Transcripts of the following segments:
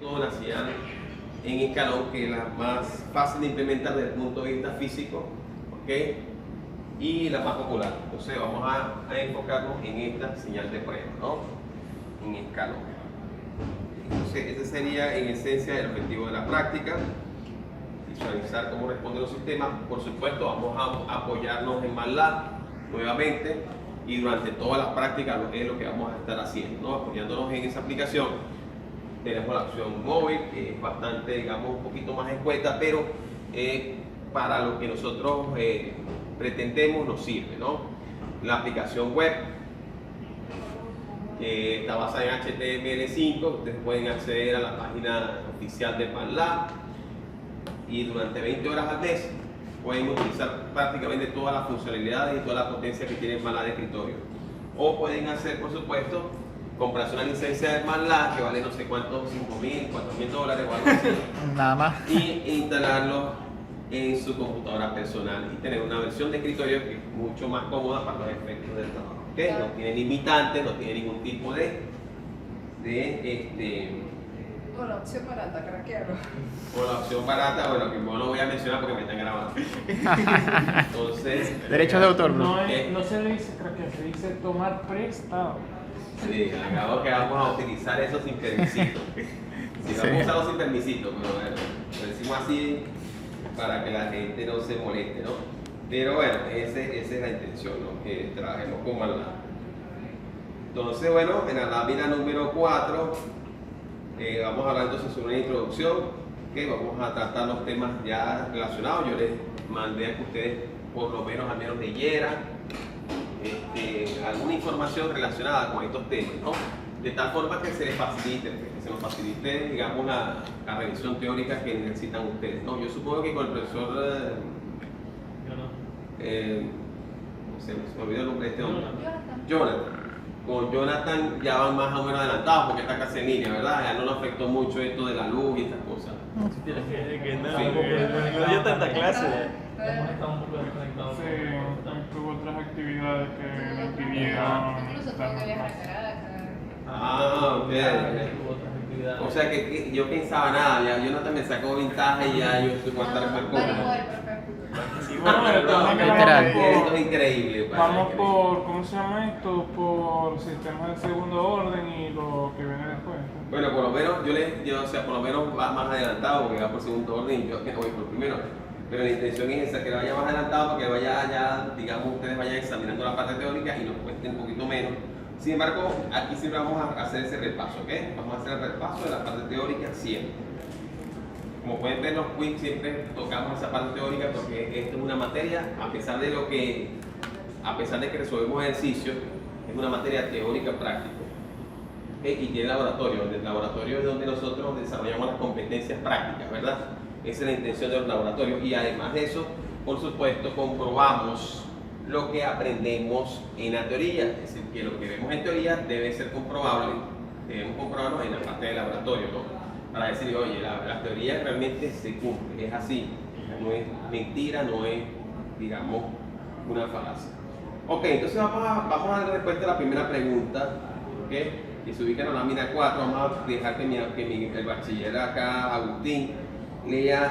Toda una señal en escalón que es la más fácil de implementar desde el punto de vista físico, ¿ok? Y la más popular. Entonces vamos a enfocarnos en esta señal de prueba, ¿no? En escalón. Entonces ese sería en esencia el objetivo de la práctica: visualizar cómo responden los sistemas. Por supuesto vamos a apoyarnos en MATLAB nuevamente, y durante todas las prácticas es lo que vamos a estar haciendo, ¿no? Apoyándonos en esa aplicación. Tenemos la opción móvil, que es bastante, digamos, un poquito más escueta, pero para lo que nosotros pretendemos nos sirve, ¿no? La aplicación web, que está basada en HTML5, ustedes pueden acceder a la página oficial de MATLAB, y durante 20 horas al mes pueden utilizar prácticamente todas las funcionalidades y toda la potencia que tiene MATLAB de escritorio. O pueden hacer, por supuesto, comprarse una licencia de MATLAB que vale no sé cuántos, $5,000, $4,000 o algo así. Nada más. Y instalarlo en su computadora personal y tener una versión de escritorio que es mucho más cómoda para los efectos del trabajo. ¿Okay? No tiene limitantes, no tiene ningún tipo O la opción barata, craquearlo. o la opción barata, bueno, que no lo voy a mencionar porque me están grabando. Entonces, Derechos de autor, bro. No se le dice craquear, se dice tomar prestado. sí, acabo que vamos a utilizar eso sin permisito. Sí, vamos a usarlo sin permisito, pero bueno, lo decimos así para que la gente no se moleste, ¿no? Pero bueno, esa es la intención, ¿no? Que trabajemos con MATLAB. Entonces, bueno, en la lámina número 4 vamos a hablar entonces sobre una introducción, que vamos a tratar los temas ya relacionados. Yo les mandé a que ustedes por lo menos al menos leyeran alguna información relacionada con estos temas, ¿no? De tal forma que se les facilite, nos facilite, digamos, la revisión teórica que necesitan ustedes, ¿no? Yo supongo que con el profesor, no sé, se me olvidó el nombre de este hombre. Jonathan. Con Jonathan ya van más o menos adelantados porque está casi en línea, ¿verdad? Ya no le afectó mucho esto de la luz y estas cosas. Que no, Sí. no dio tanta clase. Hemos estado un poco desconectados. Sí, tuvo otras actividades que me impidieron. Incluso tuvo que viajar a Caracas. Ah, ok. O sea que yo pensaba nada, ya Jonathan me sacó ventaja y ya yo estoy contando el Vale, cómo. igual, perfecto. Sí, Bueno, bueno, entonces pero literal. Esto es increíble. Vamos por, ¿cómo se llama esto? Por sistemas de segundo orden y lo que viene después. Bueno, por lo menos o sea, por lo menos va más adelantado porque va por segundo orden y yo que no voy por primero. Pero la intención es esa, que vaya más adelantado para que vaya ya, digamos, ustedes vayan examinando la parte teórica y nos cuesten un poquito menos. Sin embargo, aquí siempre vamos a hacer ese repaso, ¿ok? Vamos a hacer el repaso de la parte teórica siempre. Como pueden ver, los quiz siempre tocamos esa parte teórica porque esto es una materia, a pesar de que resolvemos ejercicios, es una materia teórica práctica. ¿Okay? Y tiene laboratorio. El laboratorio es donde nosotros desarrollamos las competencias prácticas, ¿verdad? Esa es la intención de los laboratorios. Y además de eso, por supuesto, comprobamos lo que aprendemos en la teoría. Es decir, que lo que vemos en teoría debe ser comprobable, debemos comprobarlo en la parte del laboratorio, ¿no? Para decir, oye, la teoría realmente se cumple, es así, no es mentira, no es, digamos, una falacia. Ok, entonces vamos a dar respuesta a la primera pregunta, ¿ok? Que se ubica en la lámina 4. Vamos a dejar que el bachiller acá, Agustín, lea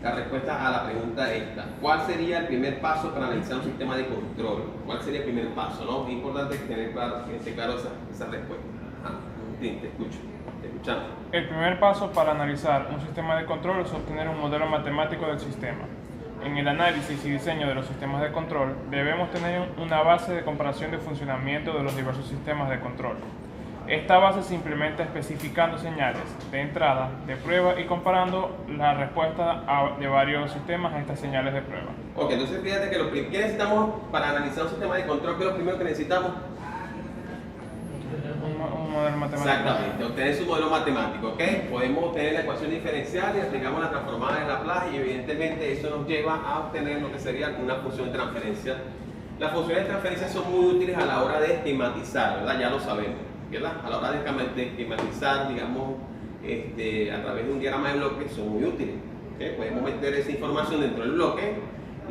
la respuesta a la pregunta esta. ¿Cuál sería el primer paso para analizar un sistema de control? ¿Cuál sería el primer paso? ¿No? Es importante tener claro esa respuesta. Agustín, te escucho. El primer paso para analizar un sistema de control es obtener un modelo matemático del sistema. En el análisis y diseño de los sistemas de control, debemos tener una base de comparación de funcionamiento de los diversos sistemas de control. Esta base se implementa especificando señales de entrada, de prueba y comparando la respuesta de varios sistemas a estas señales de prueba. Ok, entonces fíjate que ¿qué necesitamos para analizar un sistema de control? ¿Qué es lo primero que necesitamos? Un modelo matemático. Exactamente, obtener su modelo matemático, ¿ok? Podemos obtener la ecuación diferencial y aplicamos la transformada en Laplace y evidentemente eso nos lleva a obtener lo que sería una función de transferencia. Las funciones de transferencia son muy útiles a la hora de esquematizar, ¿verdad? Ya lo sabemos, ¿verdad? A la hora de esquematizar, digamos, a través de un diagrama de bloques son muy útiles, ¿ok? Podemos meter esa información dentro del bloque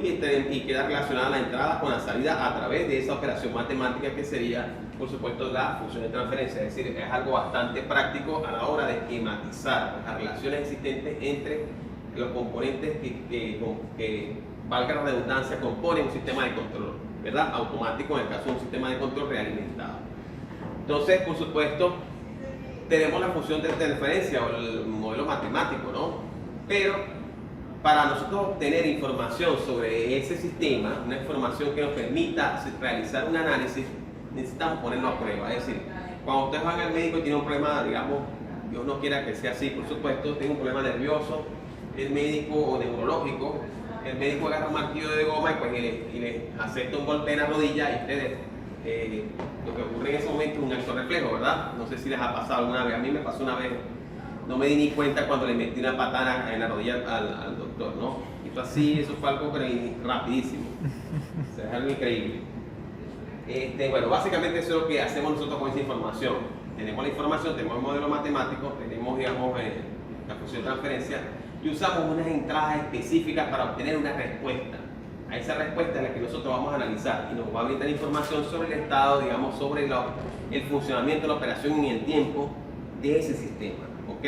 y queda relacionada la entrada con la salida a través de esa operación matemática que sería, por supuesto, la función de transferencia. Es decir, es algo bastante práctico a la hora de esquematizar las relaciones existentes entre los componentes que valga la redundancia, componen un sistema de control, ¿verdad? Automático en el caso de un sistema de control realimentado. Entonces, por supuesto, tenemos la función de transferencia o el modelo matemático, ¿no? Pero para nosotros obtener información sobre ese sistema, una información que nos permita realizar un análisis, necesitamos ponerlo a prueba. Es decir, cuando ustedes van al médico y tienen un problema, digamos, Dios no quiera que sea así, por supuesto, tiene un problema nervioso, el médico o neurológico, el médico agarra un martillo de goma y, pues, y le acepta un golpe en la rodilla y ustedes, lo que ocurre en ese momento es un acto reflejo, ¿verdad? No sé si les ha pasado alguna vez, a mí me pasó una vez, no me di ni cuenta cuando le metí una patada en la rodilla al doctor, ¿no? Y fue así, eso fue algo rapidísimo, o sea, es algo increíble. Bueno, básicamente eso es lo que hacemos nosotros con esa información. Tenemos la información, tenemos el modelo matemático, tenemos, digamos, la función de transferencia y usamos unas entradas específicas para obtener una respuesta. A esa respuesta es la que nosotros vamos a analizar y nos va a brindar información sobre el estado, digamos, sobre el funcionamiento de la operación en el tiempo de ese sistema, ¿ok?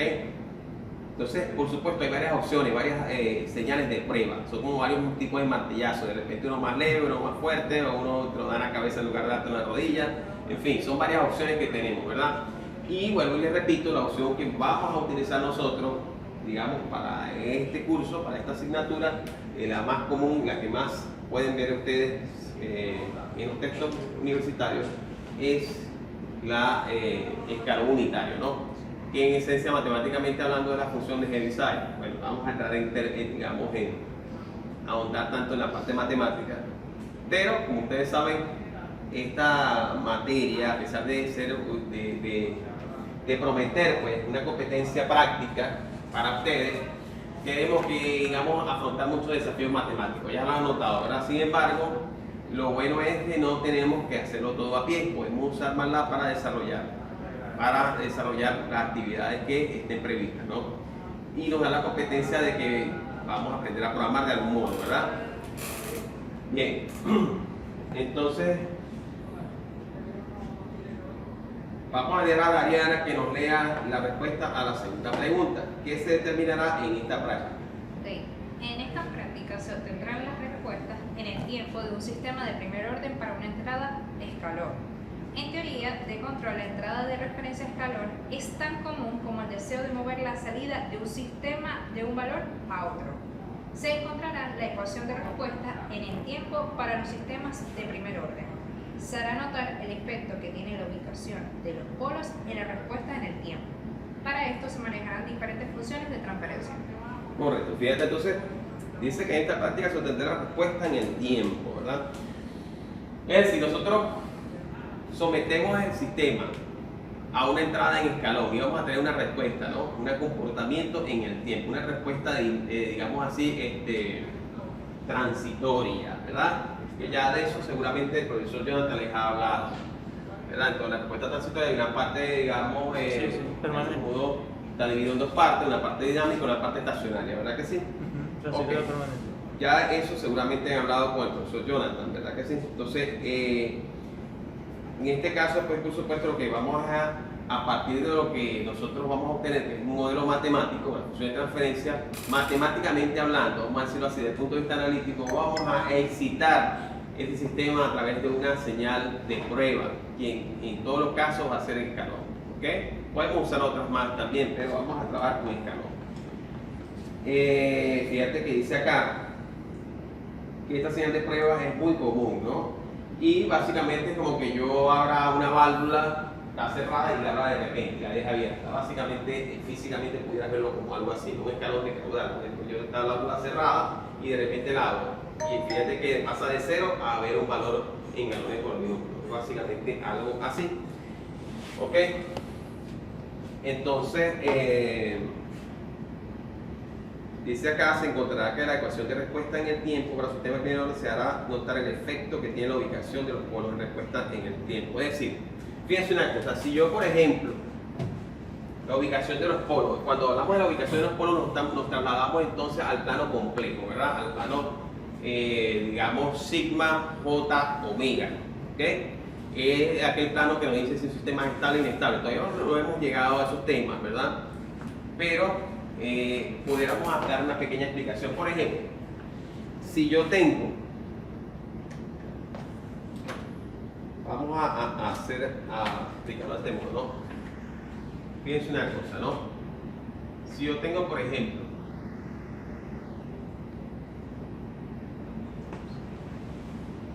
Entonces, por supuesto, hay varias opciones, varias señales de prueba. Son como varios tipos de martillazos. De repente uno más leve, uno más fuerte, o uno te lo da en la cabeza en lugar de darte en la rodilla. En fin, son varias opciones que tenemos, ¿verdad? Y bueno, les repito, la opción que vamos a utilizar nosotros, digamos, para este curso, para esta asignatura, la más común, la que más pueden ver ustedes en los textos universitarios, es la escalón unitario, ¿no? Que en esencia, matemáticamente hablando, de la función de Heaviside. Bueno, vamos a entrar digamos, en ahondar tanto en la parte matemática, pero como ustedes saben, esta materia, a pesar de ser de prometer, pues, una competencia práctica para ustedes, tenemos que, digamos, afrontar muchos desafíos matemáticos. Ya lo han notado, ¿verdad? Sin embargo, lo bueno es que no tenemos que hacerlo todo a pie, podemos usar MATLAB para desarrollar las actividades que estén previstas, ¿no? Y nos da la competencia de que vamos a aprender a programar de algún modo, ¿verdad? Bien, entonces vamos a llevar a Ariana que nos lea la respuesta a la segunda pregunta, que se determinará en esta práctica. Sí. En esta práctica se obtendrán las respuestas en el tiempo de un sistema de primer orden para una entrada escalón. En teoría de control, la entrada de referencia escalón es tan común como el deseo de mover la salida de un sistema de un valor a otro. Se encontrará la ecuación de respuesta en el tiempo para los sistemas de primer orden. Se hará notar el efecto que tiene la ubicación de los polos en la respuesta en el tiempo. Para esto se manejarán diferentes funciones de transferencia. Correcto, fíjate, entonces dice que en esta práctica se obtendrá la respuesta en el tiempo, ¿verdad? Es decir, nosotros sometemos el sistema a una entrada en escalón y vamos a tener una respuesta, ¿no? Un comportamiento en el tiempo, una respuesta, digamos así, transitoria, ¿verdad? Que ya de eso seguramente el profesor Jonathan les ha hablado, ¿verdad? Entonces la respuesta transitoria hay una parte, digamos, permanente. Está dividido en dos partes, una parte dinámica y una parte estacionaria, ¿verdad que sí? Transitoria Ok. permanente. Ya eso seguramente han hablado con el profesor Jonathan, ¿verdad que sí? Entonces, en este caso, pues por supuesto, lo que vamos a partir de lo que nosotros vamos a obtener, que es un modelo matemático, una función de transferencia, matemáticamente hablando, vamos a decirlo así, desde el punto de vista analítico, vamos a excitar este sistema a través de una señal de prueba, que en todos los casos va a ser escalón, ¿ok? Podemos usar otras más también, pero vamos a trabajar con escalón. Fíjate que dice acá que esta señal de prueba es muy común, ¿no? Y básicamente es como que yo abra una válvula, está cerrada y la abra de repente, la deja abierta. Básicamente, físicamente pudieras verlo como algo así, un escalón de caudal. Por ejemplo, yo está la válvula cerrada y de repente la abro. Y fíjate que pasa de 0 a ver un valor en galones por minuto. Básicamente algo así. ¿Ok? Entonces, dice acá, se encontrará que la ecuación de respuesta en el tiempo para los sistemas binarios se hará notar el efecto que tiene la ubicación de los polos de respuesta en el tiempo. Es decir, fíjense una cosa, si yo, por ejemplo, la ubicación de los polos, cuando hablamos de la ubicación de los polos nos trasladamos entonces al plano complejo, ¿verdad? Al plano digamos, sigma, j, omega. ¿Ok? Es aquel plano que nos dice si un sistema es estable o inestable. Todavía no hemos llegado a esos temas, ¿verdad? Pero pudiéramos dar una pequeña explicación. Por ejemplo, si yo tengo, vamos a explicarlo de este modo, ¿no? Fíjense una cosa, ¿no? Si yo tengo, por ejemplo,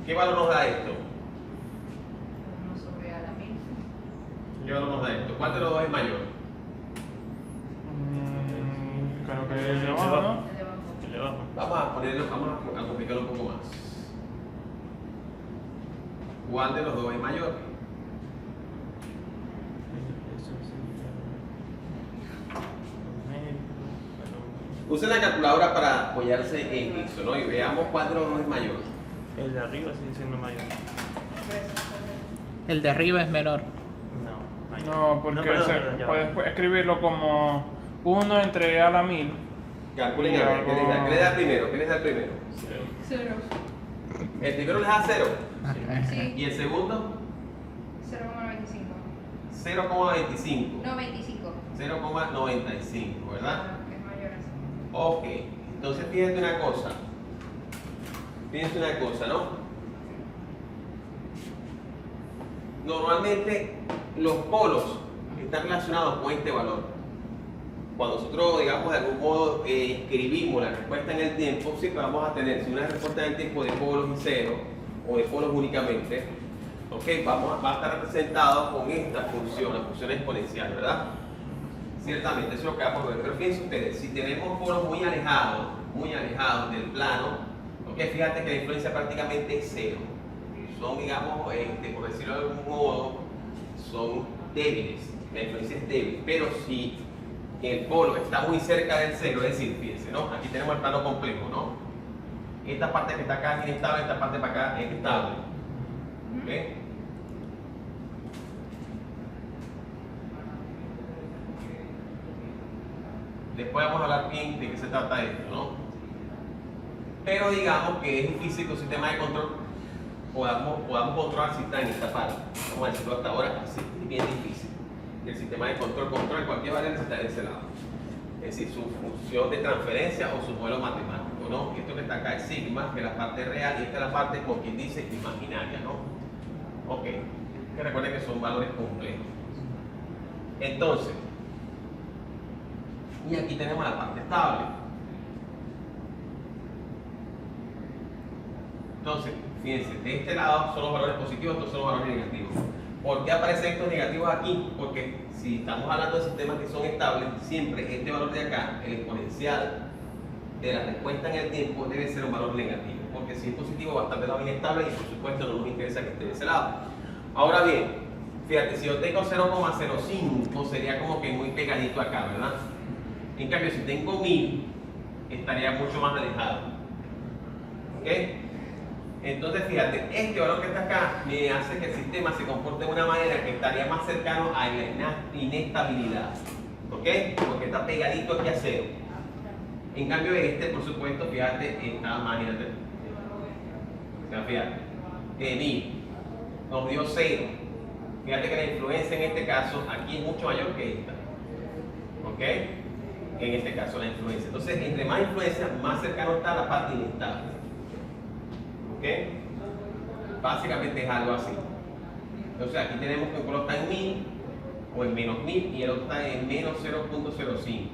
¿qué valor nos da esto? 1 sobre a la 1000. ¿Qué valor nos da esto? ¿Cuál de los dos es mayor? Creo que el de abajo, ¿no? El de abajo. El de abajo. Vamos a ponerlo, vamos a complicarlo un poco más. ¿Cuál de los dos es mayor? Usen la calculadora para apoyarse en eso, ¿no? Y veamos cuál de los dos es mayor. El de arriba sigue siendo mayor. El de arriba es menor. No, mayor. No, porque perdón, se perdón, ya puedes va. escribirlo como 1 entre a la 1000. Calculen a ver, ¿qué les da primero? ¿Qué les da primero? Cero. 0. El primero les da 0. Sí. ¿Y el segundo? 0,95. 0,25. No, 25. 0,95, ¿verdad? Que es mayor así. Ok, entonces fíjense una cosa. Fíjense una cosa, ¿no? Normalmente los polos están relacionados con este valor. Cuando nosotros, digamos, de algún modo escribimos la respuesta en el tiempo, siempre vamos a tener, si una respuesta en el tiempo de polos y cero, o de polos únicamente, ok, va a estar representado con esta función, la función exponencial, ¿verdad? Ciertamente, eso es lo que vamos a ver. Pero fíjense ustedes, si tenemos polos muy alejados del plano, ok, fíjate que la influencia prácticamente es cero. Son, digamos, por decirlo de algún modo, son débiles, la influencia es débil. Pero si el polo está muy cerca del cero, es decir, fíjense, ¿no? Aquí tenemos el plano complejo, ¿no? Esta parte que está acá es inestable, esta parte para acá es estable. ¿Ok? Después vamos a hablar bien de qué se trata esto, ¿no? Pero digamos que es difícil que un sistema de control podamos controlar si está en esta parte. Vamos a decirlo hasta ahora, así, es bien difícil. El sistema de control cualquier variable está de ese lado. Es decir, su función de transferencia o su modelo matemático, ¿no? Esto que está acá es sigma, que es la parte real, y esta es la parte, por quien dice, imaginaria, ¿no? Ok, que recuerden que son valores complejos. Entonces, y aquí tenemos la parte estable. Entonces, fíjense, de este lado son los valores positivos, estos son los valores negativos. ¿Por qué aparecen estos negativos aquí? Porque si estamos hablando de sistemas que son estables, siempre este valor de acá, el exponencial de la respuesta en el tiempo, debe ser un valor negativo. Porque si es positivo va a estar del lado inestable y por supuesto no nos interesa que esté de ese lado. Ahora bien, fíjate, si yo tengo 0,05 sería como que muy pegadito acá, ¿verdad? En cambio, si tengo 1000, estaría mucho más alejado. ¿Ok? Entonces, fíjate, este valor que está acá me hace que el sistema se comporte de una manera que estaría más cercano a la inestabilidad. ¿Ok? Porque está pegadito aquí a 0. En cambio, este, por supuesto, fíjate, está más, fíjate. O sea, fíjate, 1000 nos dio 0. Fíjate que la influencia en este caso aquí es mucho mayor que esta. ¿Ok? En este caso la influencia. Entonces, entre más influencia, más cercano está la parte inestable. ¿Ok? Básicamente es algo así. Entonces, aquí tenemos que el color está en 1000 o en menos 1000 y el otro está en menos 0.05.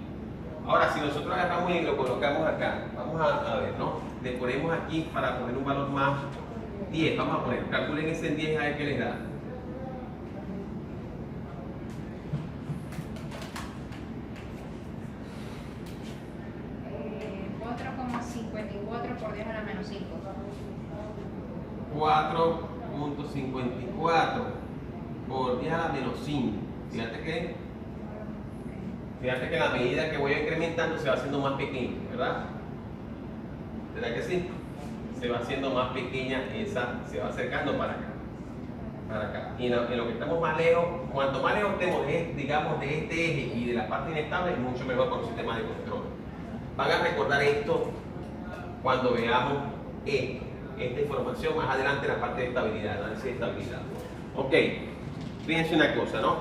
Ahora, si nosotros agarramos y lo colocamos acá, vamos a ver, ¿no? Le ponemos aquí para poner un valor más 10. Vamos a poner, calculen ese en 10 a ver qué les da. 4,54 por 10 a la menos 5. 4.54 por 10 a la menos 5. Fíjate que a la medida que voy incrementando se va haciendo más pequeño, ¿verdad? ¿Verdad que sí? Se va haciendo más pequeña esa, se va acercando para acá. Para acá. Y en lo que estamos más lejos, cuanto más lejos estemos, digamos, de este eje y de la parte inestable, es mucho mejor para un sistema de control. Van a recordar esto cuando veamos esta información más adelante en la parte de estabilidad, análisis de estabilidad. Ok, fíjense una cosa, ¿no?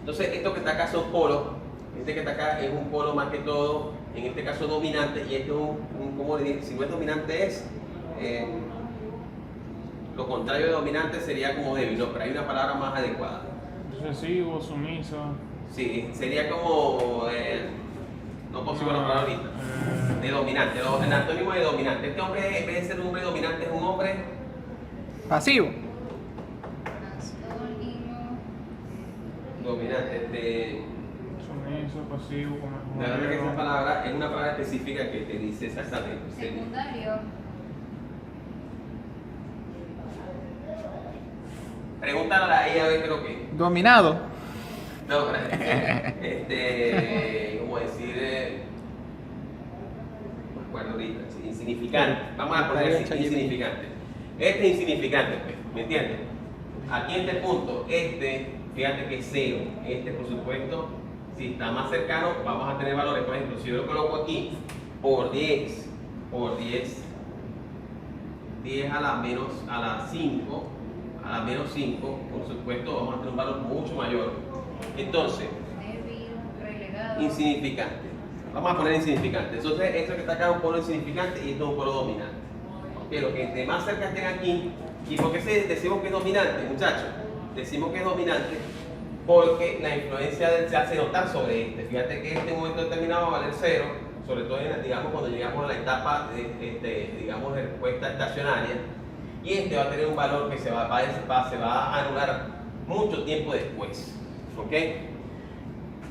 Entonces, esto que está acá son polos. Este que está acá es un polo más que todo, en este caso dominante, y este es ¿cómo le digo? Si no es dominante es, lo contrario de dominante sería como débil, ¿no? Pero hay una palabra más adecuada. Recesivo, sumiso. Sí, sería como, no consigo la palabra ahorita, de dominante, el antónimo de dominante. Este hombre, en vez de ser un hombre dominante, es un hombre Pasivo. Antónimo. dominante. Sumiso, pasivo, como La verdad que esa palabra es una palabra específica que te dice exactamente. Secundario. Pregúntale a ella a ver creo que. Dominado. No, ¿cómo decir? No me acuerdo ahorita, sí, insignificante. Vamos a poner así, insignificante. Este es insignificante, pues, ¿me entiendes? Aquí en este punto, fíjate que es 0. Por supuesto, si está más cercano, vamos a tener valores. Por ejemplo, si yo lo coloco aquí por 10, 10 a la 5, por supuesto, vamos a tener un valor mucho mayor. Entonces, Débil, relegado. insignificante. Vamos a poner insignificante. Entonces, esto que está acá es un polo insignificante y esto es un polo dominante. Ok, lo que de más cerca estén aquí. ¿Y por qué decimos que es dominante, muchachos? Decimos que es dominante porque la influencia del se hace notar sobre este. Fíjate que en este momento determinado va a valer 0, sobre todo digamos, cuando llegamos a la etapa digamos, de respuesta estacionaria. Y va a tener un valor que se va a anular mucho tiempo después. ¿Ok?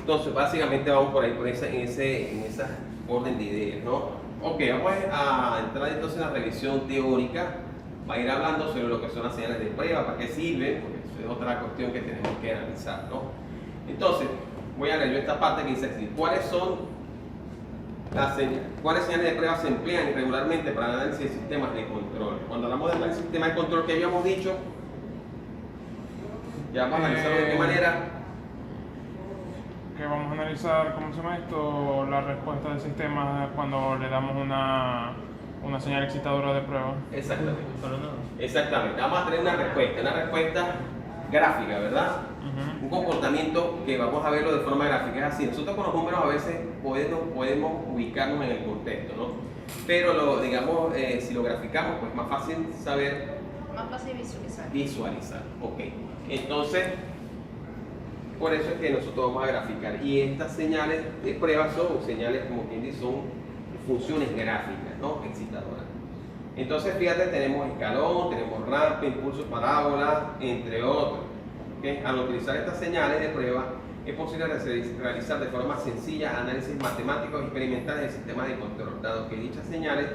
Entonces, básicamente vamos por ahí, en esa orden de ideas, ¿no? Ok, vamos a entrar entonces en la revisión teórica. Va a ir hablando sobre lo que son las señales de prueba, para qué sirven, porque eso es otra cuestión que tenemos que analizar, ¿no? Entonces, voy a leer yo esta parte que dice así: ¿cuáles señales de prueba se emplean regularmente para el análisis de sistemas de control? Cuando hablamos de análisis de sistemas de control, ¿qué habíamos dicho? Ya vamos a analizarlo de qué manera. Que vamos a analizar, ¿cómo se llama esto? La respuesta del sistema cuando le damos una señal excitadora de prueba. Exactamente. Solo no. Exactamente. Vamos a tener una respuesta gráfica, ¿verdad? Un comportamiento que vamos a verlo de forma gráfica. Es así, nosotros con los números a veces podemos ubicarnos en el contexto, ¿no? Pero digamos, si lo graficamos, pues es más fácil saber. Más fácil visualizar. Visualizar, ok. Entonces, por eso es que nosotros vamos a graficar. Y estas señales de prueba son señales, como quien dice, son funciones gráficas, ¿no? Excitadoras. Entonces, fíjate, tenemos escalón, tenemos rampa, impulso, parábola, entre otros. ¿Okay? Al utilizar estas señales de prueba, es posible realizar de forma sencilla análisis matemáticos experimentales de sistemas de control, dado que dichas señales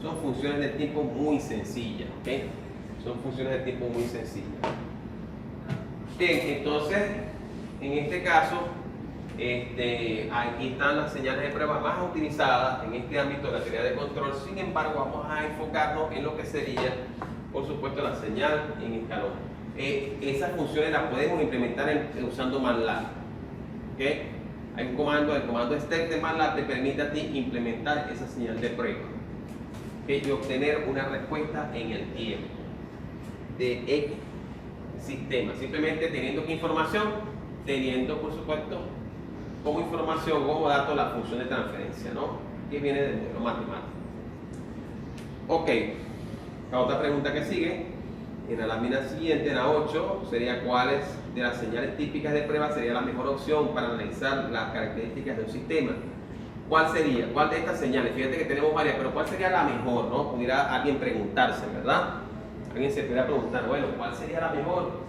son funciones de tipo muy sencillas. ¿Okay? Son funciones de tipo muy sencillas. Bien, entonces, en este caso, aquí están las señales de prueba más utilizadas en este ámbito de la teoría de control. Sin embargo, vamos a enfocarnos en lo que sería, por supuesto, la señal en escalón. Esas funciones las podemos implementar usando MATLAB. ¿Okay? Hay un comando, el comando step de MATLAB te permite a ti implementar esa señal de prueba, ¿okay? Y obtener una respuesta en el tiempo de X sistema, simplemente teniendo qué información, teniendo por supuesto como información, como dato la función de transferencia, ¿no? Que viene del modelo matemático. Ok, la otra pregunta que sigue, en la lámina siguiente, en la 8, sería cuáles de las señales típicas de prueba sería la mejor opción para analizar las características de un sistema. ¿Cuál sería? ¿Cuál de estas señales? Fíjate que tenemos varias, pero ¿cuál sería la mejor? ¿No? Pudiera alguien preguntarse, ¿verdad? Alguien se pudiera preguntar, bueno, ¿cuál sería la mejor?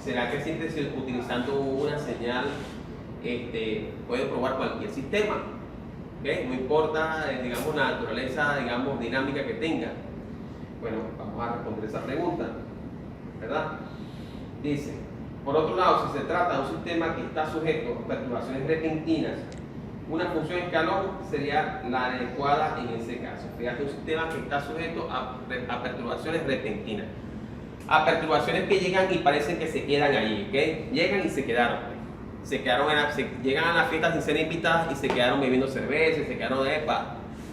¿Será que siempre utilizando una señal puede probar cualquier sistema? ¿Okay? No importa, digamos, la naturaleza, digamos, dinámica que tenga. Bueno, vamos a responder esa pregunta, ¿verdad? Dice, por otro lado, si se trata de un sistema que está sujeto a perturbaciones repentinas, una función escalón sería la adecuada en ese caso. Fíjate, un sistema que está sujeto a perturbaciones repentinas. A perturbaciones que llegan y parecen que se quedan allí, ¿ok? Llegan y se quedaron. Llegan a las fiestas sin ser invitadas y se quedaron bebiendo cerveza, se quedaron de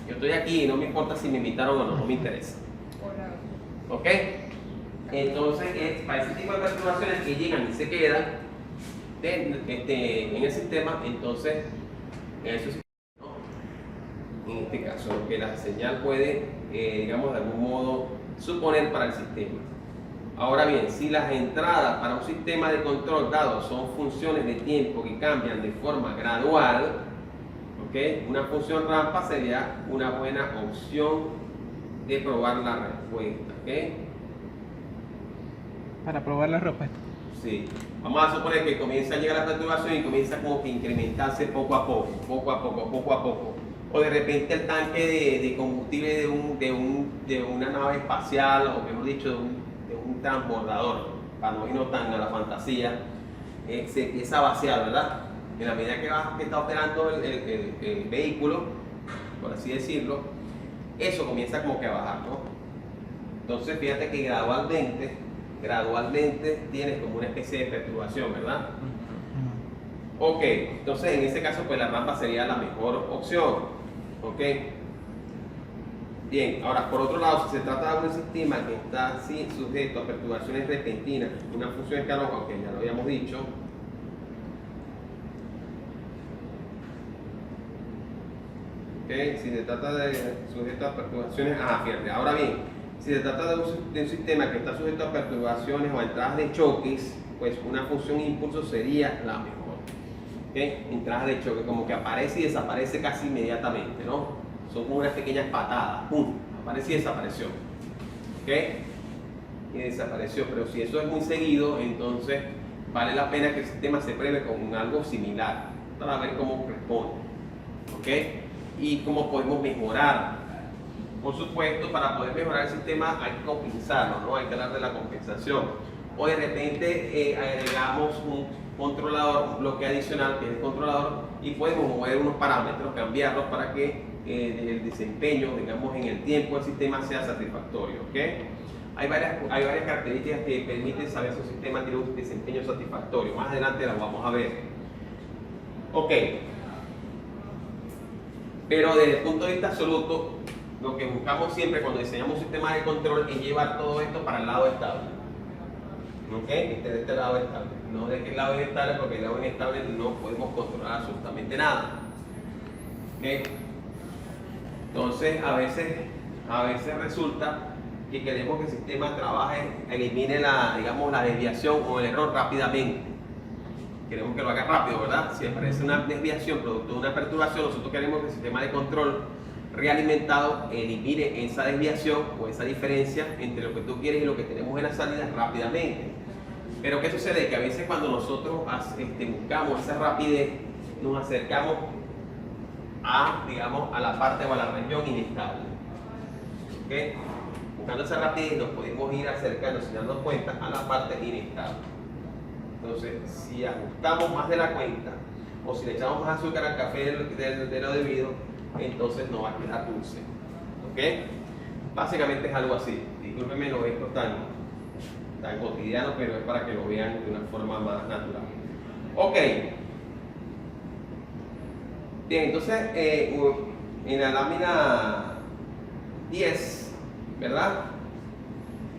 Yo estoy aquí y no me importa si me invitaron o no, no me interesa. Hola. ¿Ok? Entonces, para ese tipo de perturbaciones que llegan y se quedan en el sistema, entonces, eso sí, ¿no? En este caso, lo que la señal puede, digamos, de algún modo suponer para el sistema. Ahora bien, si las entradas para un sistema de control dado son funciones de tiempo que cambian de forma gradual, ¿ok? Una función rampa sería una buena opción de probar la respuesta, ¿ok? Para probar la respuesta. Sí. Vamos a suponer que comienza a llegar la perturbación y comienza como que incrementarse poco a poco, poco a poco, poco a poco. O de repente el tanque de combustible de una nave espacial, o mejor dicho, de un transbordador, para no irnos tan a la fantasía, se empieza a vaciar, ¿verdad? En la medida que está operando el vehículo, por así decirlo, eso comienza como que a bajar, ¿no? Entonces fíjate que gradualmente tienes como una especie de perturbación, ¿verdad? Ok, entonces en ese caso pues la rampa sería la mejor opción, ok. Bien, ahora por otro lado, si se trata de un sistema que está así sujeto a perturbaciones repentinas, una función escalón, aunque ya lo habíamos dicho, ok, si se trata de sujeto a perturbaciones, fíjate, ahora bien, si se trata de un sistema que está sujeto a perturbaciones o a entradas de choques, pues una función impulso sería la mejor. ¿Okay? Entradas de choque, como que aparece y desaparece casi inmediatamente, ¿no? Son como unas pequeñas patadas, ¡pum! Aparece y desapareció. ¿Ok? Y desapareció, pero si eso es muy seguido, entonces vale la pena que el sistema se pruebe con algo similar para ver cómo responde. ¿Ok? Y cómo podemos mejorar. Por supuesto, para poder mejorar el sistema hay que compensarlo, ¿no? Hay que darle la compensación. O de repente agregamos un controlador, un bloque adicional que es el controlador, y podemos mover unos parámetros, cambiarlos para que el desempeño, digamos, en el tiempo del sistema sea satisfactorio. ¿Ok? Hay varias características que permiten saber si un sistema tiene un desempeño satisfactorio. Más adelante las vamos a ver. Ok. Pero desde el punto de vista absoluto, lo que buscamos siempre cuando diseñamos un sistema de control es llevar todo esto para el lado estable. ¿Ok? De este lado estable. No de que el lado inestable, porque el lado inestable no podemos controlar absolutamente nada. ¿Ok? Entonces, a veces resulta que queremos que el sistema trabaje, elimine la desviación o el error rápidamente. Queremos que lo haga rápido, ¿verdad? Si aparece una desviación producto de una perturbación, nosotros queremos que el sistema de control realimentado elimine esa desviación o esa diferencia entre lo que tú quieres y lo que tenemos en la salida rápidamente. Pero ¿qué sucede? Que a veces cuando nosotros buscamos esa rapidez, nos acercamos a la parte o a la región inestable. ¿Okay? Buscando esa rapidez nos podemos ir acercando sin darnos cuenta a la parte inestable. Entonces, si ajustamos más de la cuenta o si le echamos más azúcar al café de lo debido, entonces no va a quedar dulce. ¿Ok? Básicamente es algo así. Discúlpenme, no esto tan cotidiano, pero es para que lo vean de una forma más natural. Ok. Bien, entonces en la lámina 10, ¿verdad?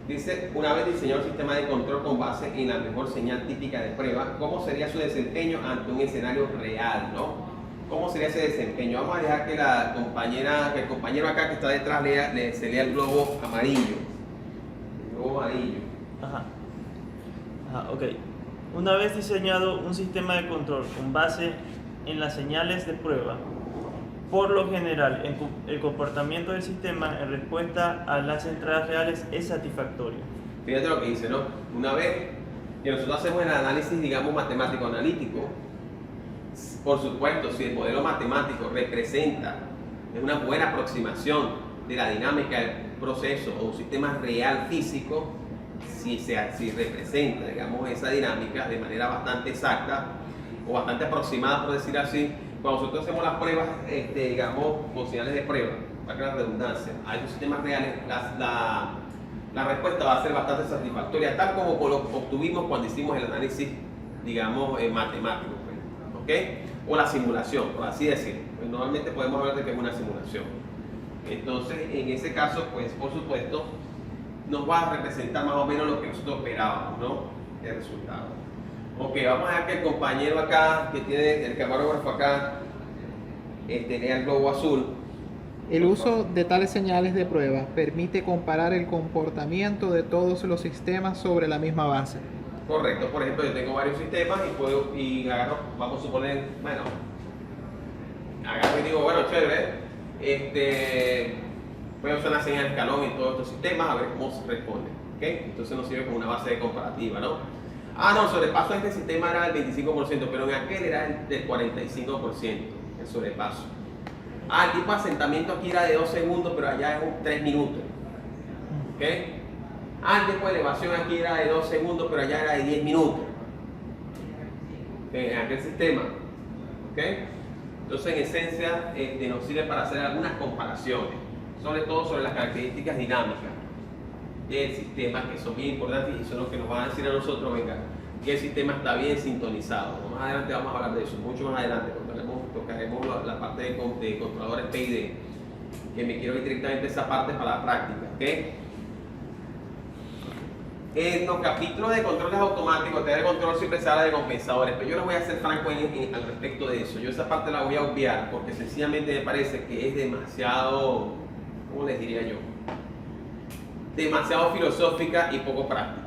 Dice, una vez diseñado el sistema de control con base en la mejor señal típica de prueba, ¿cómo sería su desempeño ante un escenario real, ¿no? ¿Cómo sería ese desempeño? Vamos a dejar que el compañero acá que está detrás se lea el globo amarillo. El globo amarillo. Ok. Una vez diseñado un sistema de control con base en las señales de prueba, por lo general el comportamiento del sistema en respuesta a las entradas reales es satisfactorio. Fíjate lo que dice, ¿no? Una vez que nosotros hacemos el análisis, digamos, matemático-analítico, por supuesto, si el modelo matemático representa una buena aproximación de la dinámica del proceso o un sistema real físico, si representa, digamos, esa dinámica de manera bastante exacta o bastante aproximada, por decir así, cuando nosotros hacemos las pruebas, digamos, con señales de prueba, para que la redundancia, a esos sistemas reales, la respuesta va a ser bastante satisfactoria, tal como lo obtuvimos cuando hicimos el análisis, digamos, matemático, ¿ok? O la simulación, por así decirlo. Pues normalmente podemos hablar de que es una simulación. Entonces, en ese caso, pues por supuesto, nos va a representar más o menos lo que nosotros esperábamos, ¿no? El resultado. Ok, vamos a ver que el compañero acá, que tiene el camarógrafo acá, lea el globo azul. El uso de tales señales de prueba permite comparar el comportamiento de todos los sistemas sobre la misma base. Correcto, por ejemplo, yo tengo varios sistemas y agarro, vamos a suponer, bueno, agarro y digo, bueno, chévere, voy a usar la señal de escalón en todos estos sistemas a ver cómo se responde, ¿ok? Entonces nos sirve como una base de comparativa, ¿no? Ah, no, el sobrepaso en este sistema era del 25%, pero en aquel era del 45%, el sobrepaso. Ah, el tipo de asentamiento aquí era de 2 segundos, pero allá es 3 minutos, ¿ok? Ah, el tiempo de elevación aquí era de 2 segundos, pero allá era de 10 minutos. En aquel sistema. ¿Ok? Entonces, en esencia, nos sirve para hacer algunas comparaciones, sobre todo sobre las características dinámicas del sistema, que son bien importantes y son los que nos van a decir a nosotros, venga, que el sistema está bien sintonizado. Más adelante vamos a hablar de eso, mucho más adelante, tocaremos la parte de controladores PID, que me quiero ir directamente a esa parte para la práctica. ¿Ok? En los capítulos de controles automáticos, tener control siempre se habla de compensadores, pero yo no voy a ser franco al respecto de eso. Yo esa parte la voy a obviar porque sencillamente me parece que es demasiado, ¿cómo les diría yo? Demasiado filosófica y poco práctica.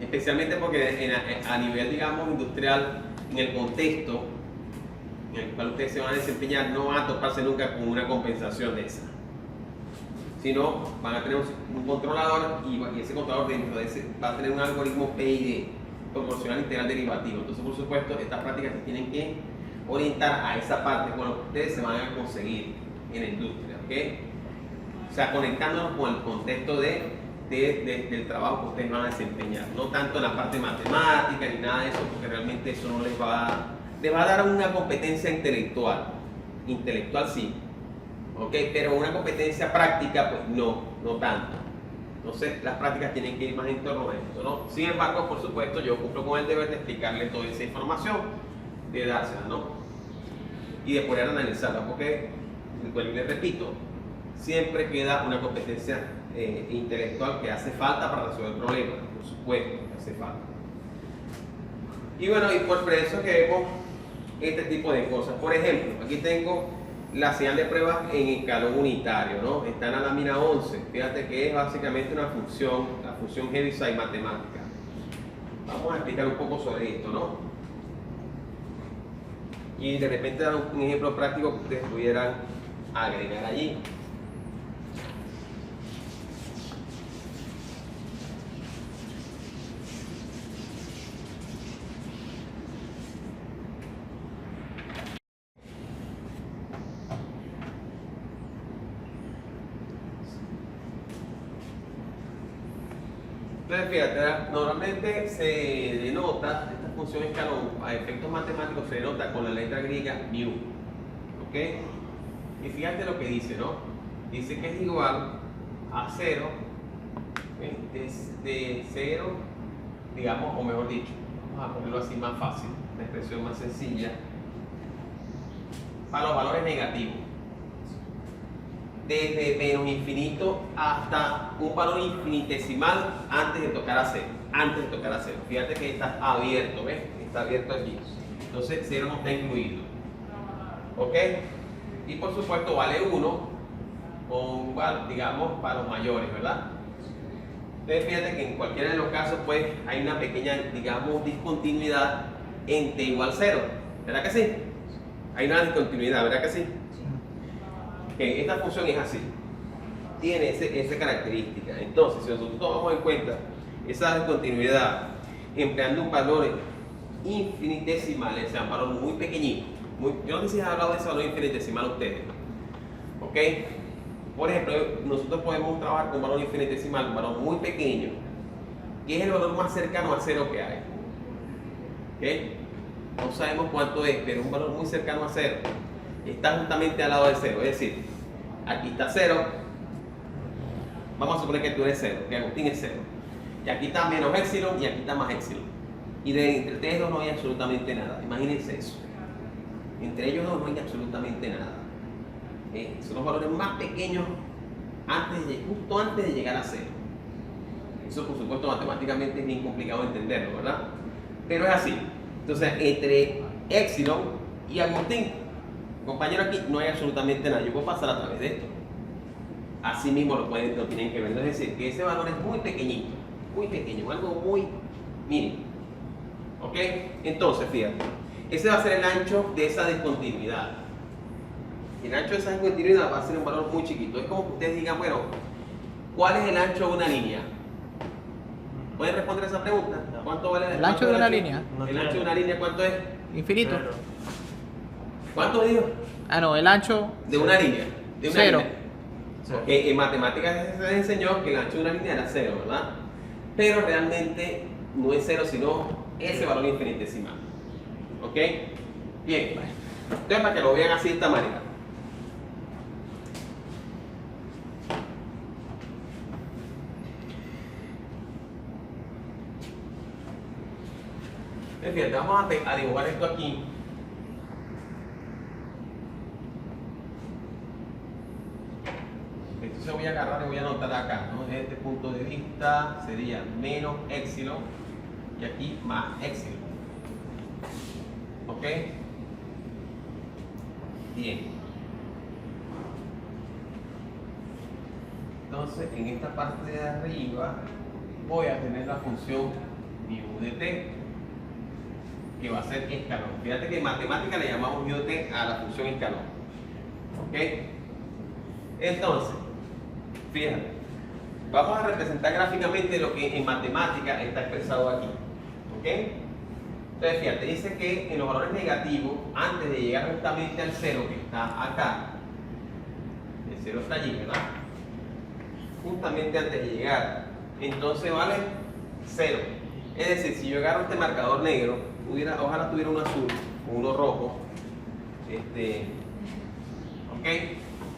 Especialmente porque a nivel, digamos, industrial, en el contexto en el cual ustedes se van a desempeñar, no van a toparse nunca con una compensación de esa. Sino van a tener un controlador y ese controlador dentro de ese va a tener un algoritmo PID, proporcional integral derivativo. Entonces, por supuesto, estas prácticas se tienen que orientar a esa parte con lo que ustedes se van a conseguir en la industria, ¿ok? O sea, conectándonos con el contexto del trabajo que ustedes van a desempeñar, no tanto en la parte matemática ni nada de eso, porque realmente eso no les va a dar una competencia intelectual sí, ¿ok? Pero una competencia práctica, pues no tanto. Entonces, las prácticas tienen que ir más en torno a esto, ¿no? Sin embargo, por supuesto, yo cumplo con el deber de explicarle toda esa información, de dársela, ¿no? Y de poder analizarla, porque, les repito, siempre queda una competencia intelectual que hace falta para resolver el problema, por supuesto que hace falta. Y bueno, y por eso que vemos este tipo de cosas. Por ejemplo, aquí tengo la señal de prueba en escalón unitario, ¿no? Está en la lámina 11. Fíjate que es básicamente una función, la función Heaviside matemática. Vamos a explicar un poco sobre esto, ¿no? Y de repente dar un ejemplo práctico que ustedes pudieran agregar allí. Entonces, fíjate, normalmente se denota esta función escalón a efectos matemáticos, se denota con la letra griega mu, ¿ok? Y fíjate lo que dice, ¿no? Dice que es igual a 0, de 0, digamos, o mejor dicho, vamos a ponerlo así más fácil, una expresión más sencilla, para los valores negativos. Desde menos infinito hasta un valor infinitesimal antes de tocar a 0. Fíjate que está abierto, ¿ves? Está abierto aquí. Entonces 0 no está incluido. ¿Ok? Y por supuesto vale 1, digamos, para los mayores, ¿verdad? Entonces fíjate que en cualquiera de los casos, pues, hay una pequeña, digamos, discontinuidad en t igual 0. ¿Verdad que sí? Hay una discontinuidad, ¿verdad que sí? Que esta función es así, tiene esa característica. Entonces, si nosotros tomamos en cuenta esa discontinuidad empleando un valor infinitesimal, o sea, un valor muy pequeñito, yo no sé si han hablado de ese valor infinitesimal ustedes, ¿ok? Por ejemplo, nosotros podemos trabajar con un valor infinitesimal, un valor muy pequeño, que es el valor más cercano a 0 que hay, ¿ok? No sabemos cuánto es, pero es un valor muy cercano a 0. Está justamente al lado de 0, es decir, aquí está 0, vamos a suponer que tú eres 0, que Agustín es 0, y aquí está menos épsilon y aquí está más épsilon, y entre ustedes dos no hay absolutamente nada. Imagínense eso, entre ellos dos no hay absolutamente nada. son los valores más pequeños justo antes de llegar a cero. Eso, por supuesto, matemáticamente es bien complicado entenderlo, ¿verdad? Pero es así. Entonces, entre Epsilon y Agustín, compañero, aquí no hay absolutamente nada. Yo puedo pasar a través de esto. Así mismo lo tienen que ver. Es decir, que ese valor es muy pequeñito, muy pequeño, algo muy mínimo. ¿Ok? Entonces, fíjate, ese va a ser el ancho de esa discontinuidad. El ancho de esa discontinuidad va a ser un valor muy chiquito. Es como que ustedes digan, bueno, ¿cuál es el ancho de una línea? ¿Pueden responder esa pregunta? No. ¿Cuánto vale ¿El ancho de una línea? El ancho de una línea, ¿cuánto es? Infinito. Cero. ¿Cuánto dijo? Ah, no, el ancho. De una línea. De una Cero. línea. Cero. En matemáticas se les enseñó que el ancho de una línea era cero, ¿verdad? Pero realmente no es cero, sino ese valor infinitesimal. ¿Ok? Bien. Entonces, para que lo vean así de esta manera. Fíjate, vamos a dibujar esto aquí. Entonces voy a agarrar y voy a anotar acá, ¿no? Desde este punto de vista sería menos epsilon y aquí más epsilon. ¿Ok? Bien. Entonces en esta parte de arriba voy a tener la función mu de t, que va a ser escalón. Fíjate que en matemática le llamamos mu de t a la función escalón. ¿Ok? Entonces, fíjate, vamos a representar gráficamente lo que en matemática está expresado aquí. ¿Ok? Entonces, fíjate, dice que en los valores negativos, antes de llegar justamente al cero que está acá, el cero está allí, ¿verdad? Justamente antes de llegar, entonces vale cero. Es decir, si yo agarro este marcador negro, ojalá tuviera uno azul o uno rojo. ¿Ok?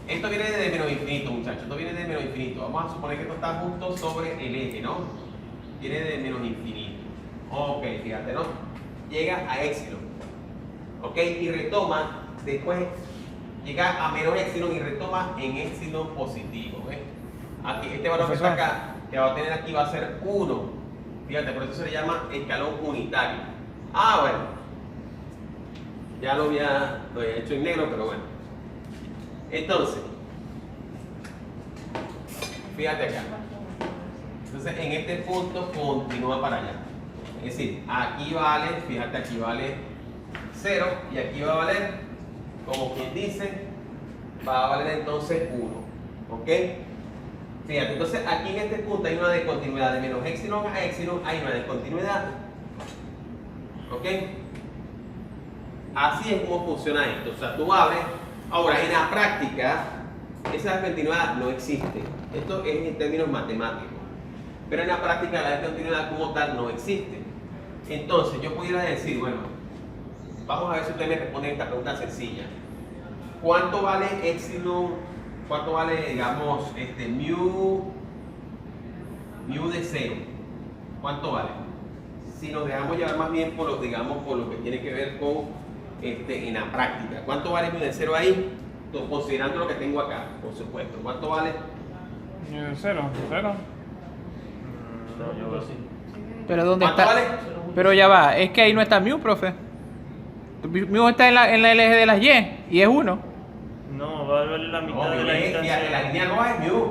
Esto viene de menos infinito, muchachos. Esto viene de menos infinito. Vamos a suponer que esto está justo sobre el eje, ¿no? Viene de menos infinito. Ok, fíjate, ¿no? Llega a epsilon. ¿Ok? Y retoma, después llega a menos epsilon y retoma en epsilon positivo. ¿Ves? Aquí, este valor que está acá, que va a tener aquí, va a ser 1. Fíjate, por eso se le llama escalón unitario. Ah, bueno. Ya lo había hecho en negro, pero bueno. Entonces, fíjate acá. Entonces, en este punto continúa para allá. Es decir, aquí vale, fíjate, aquí vale 0 y aquí va a valer, como quien dice, va a valer entonces 1. ¿Ok? Fíjate, entonces aquí en este punto hay una discontinuidad de menos epsilon a epsilon, hay una discontinuidad. ¿Ok? Así es como funciona esto. O sea, tú abres. Ahora, en la práctica, esa discontinuidad no existe. Esto es en términos matemáticos. Pero en la práctica, la discontinuidad como tal no existe. Entonces, yo pudiera decir, bueno, vamos a ver si usted me responde esta pregunta sencilla. ¿Cuánto vale epsilon? ¿Cuánto vale, digamos, mu de 0? ¿Cuánto vale? Si nos dejamos llevar más bien por lo, digamos, por lo que tiene que ver con en la práctica. ¿Cuánto vale mu de 0 ahí? Considerando lo que tengo acá, por supuesto. ¿Cuánto vale? Mu de 0, 0. No, yo veo así. Pero ¿dónde ¿Cuánto está? vale? Pero ya va, es que ahí no está mu, profe. Mu está en el eje de las y es 1. No, va a valer la mitad No, de la fíjate, distancia. la línea roja es mu.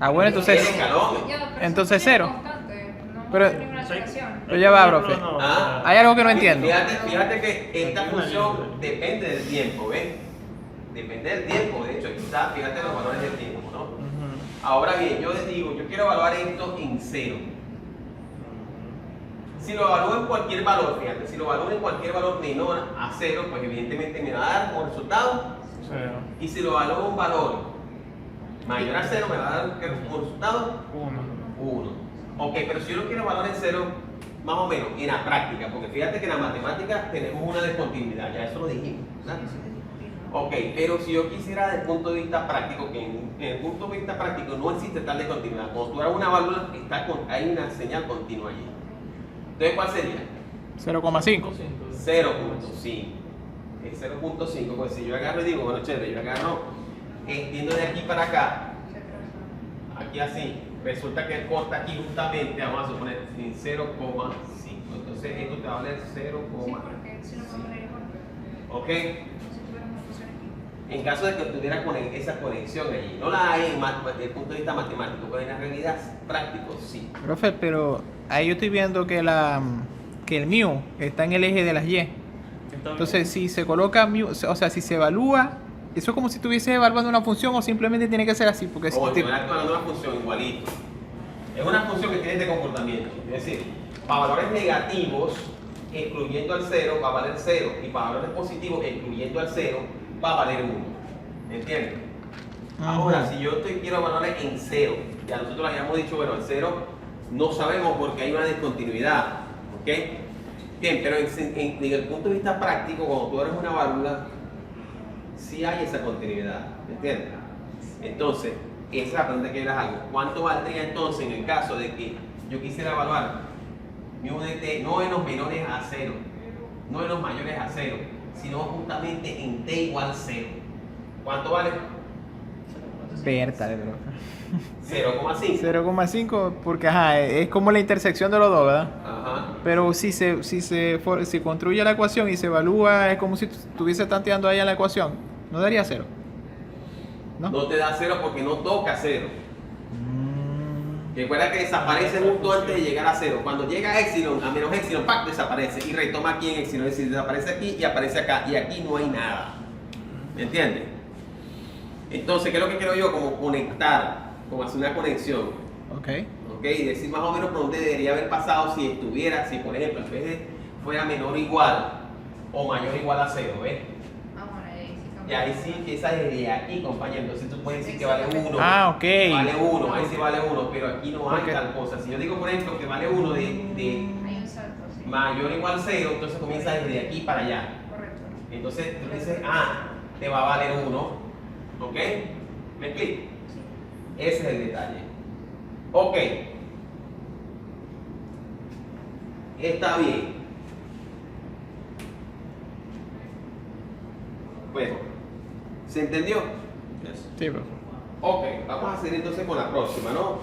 Ah, bueno, Es entonces. el escalón. Entonces, eso es 0. constante, no Pero- va a haber ninguna alteración. Pero ya va, profe. No, Ah. Hay algo que no entiendo. Fíjate que esta Aquí una función línea. depende del tiempo, ¿ves? Depende del tiempo, de hecho, aquí está, fíjate los valores del tiempo, ¿no? Ujú. Ahora bien, yo les digo, yo quiero evaluar esto en 0. Si lo evalúo en cualquier valor, fíjate, si lo evalúo en cualquier valor menor a 0, pues evidentemente me va a dar como resultado. 0, Y si lo evalúo en un valor mayor a 0, me va a dar como resultado 1. 1. Ok, pero si yo lo quiero evaluar en 0, más o menos, en la práctica, porque fíjate que en la matemática tenemos una discontinuidad, ya eso lo dijimos, ¿verdad? Ok, pero si yo quisiera desde el punto de vista práctico, que en el punto de vista práctico no existe tal discontinuidad. Cuando tú hagas una válvula, hay una señal continua allí. Entonces, ¿cuál sería? 0,5. 0.5. Es 0.5, pues si yo agarro y digo, bueno, chévere, yo agarro extiendo de aquí para acá, Se transforma. aquí así, resulta que él corta aquí justamente, vamos a suponer, en 0,5. Entonces esto te va a valer 0,5. Sí, porque si no puedo poner igual. ¿Ok? Si tuviera una función aquí. En caso de que tuviera esa conexión allí, no la hay desde el punto de vista matemático, pero en la realidad práctico sí. Profe, pero ahí yo estoy viendo que que el mu está en el eje de las y. Entonces, si se coloca mu, o sea, si se evalúa, eso es como si estuviese evaluando una función o simplemente tiene que ser así, porque Como si si estuviera tomando una función igualito. Es una función que tiene este comportamiento. Es decir, para valores negativos, excluyendo al 0, va a valer 0. Y para valores positivos, excluyendo al 0, va a valer 1. ¿Entiendes? Ahora, si yo quiero evaluarle en 0, ya nosotros habíamos dicho, bueno, el 0 no sabemos porque hay una discontinuidad. ¿Ok? Bien, pero en el punto de vista práctico, cuando tú eres una válvula, sí hay esa continuidad. ¿Entiendes? Entonces, esa es la pregunta que yo les hago. ¿Cuánto valdría entonces en el caso de que yo quisiera evaluar mu de t no en los menores a 0, no en los mayores a 0, sino justamente en t igual 0? ¿Cuánto vale? Pértale, bro. 0,5. 0,5, porque ajá, es como la intersección de los dos, ¿verdad? Ajá. Pero si se construye la ecuación y se evalúa, es como si estuviese tanteando ahí en la ecuación, ¿no daría 0? ¿No? No te da 0 porque no toca 0. Recuerda que desaparece justo antes de llegar a 0. Cuando llega a epsilon, a menos epsilon, ¡pac! Desaparece y retoma aquí en epsilon. Es decir, desaparece aquí y aparece acá. Y aquí no hay nada. ¿Me entiendes? Entonces, ¿qué es lo que quiero yo? Como conectar, como hacer una conexión. Ok. ¿Ok? Y decir más o menos por dónde debería haber pasado si estuviera, si por ejemplo, en vez de fuera menor o igual o mayor o igual a 0, ¿ves? Ah, bueno, ahí sí Y cambia. ahí sí empieza desde aquí, compañero. Entonces tú puedes decir que vale 1. Ah, ok. Vale 1, ahí sí vale 1, pero aquí no hay Porque- tal cosa. Si yo digo, por ejemplo, que vale 1 de Hay un salto, sí. mayor o igual a 0, entonces comienza desde aquí para allá. Correcto. Entonces tú dices, te va a valer 1. ¿Ok? ¿Me explico? Ese es el detalle. Ok. Está bien. Bueno, ¿se entendió? Sí, bro. Ok, vamos a seguir entonces con la próxima, ¿no?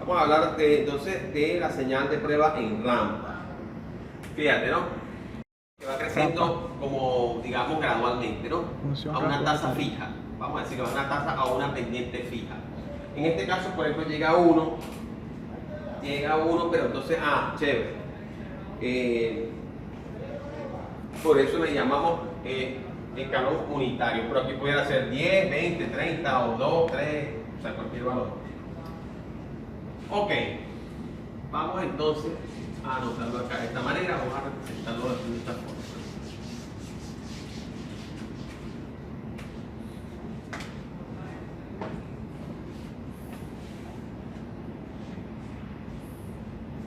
Vamos a hablar entonces de la señal de prueba en rampa. Fíjate, ¿no? Que va creciendo como, digamos, gradualmente, ¿no? Función A una tasa complementaria. fija. Vamos a decir, a una tasa, a una pendiente fija. En este caso, por ejemplo, llega 1, pero entonces, chévere. Por eso le llamamos escalón unitario, pero aquí pudiera ser 10, 20, 30 o 2, 3, o sea, cualquier valor. Ok, vamos entonces a anotarlo acá de esta manera, vamos a representarlo de esta forma.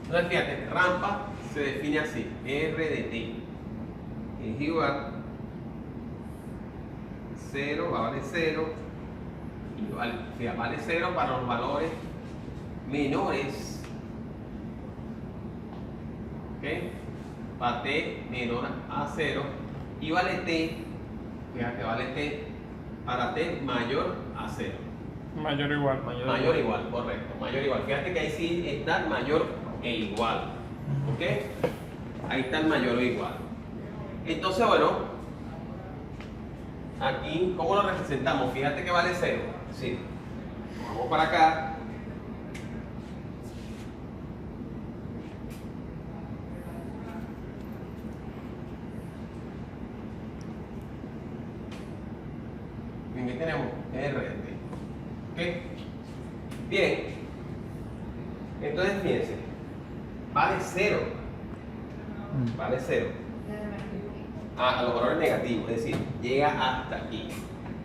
Entonces fíjate, rampa se define así, R de T es igual 0, va a valer 0, y vale 0 para los valores menores, ¿ok? Para T menor a 0, y vale T, fíjate, vale T para T mayor a 0. Mayor o igual. Mayor o igual, correcto, mayor o igual. Fíjate que ahí sí está mayor e igual, ¿ok? Ahí está el mayor o igual. Entonces, bueno, aquí, ¿cómo lo representamos? Fíjate que vale 0. Sí. Vamos para acá. Bien, ¿qué tenemos? RT. ¿Ok? Bien. Entonces, fíjense. Vale 0. Vale 0. A los valores negativos, es decir, llega hasta aquí.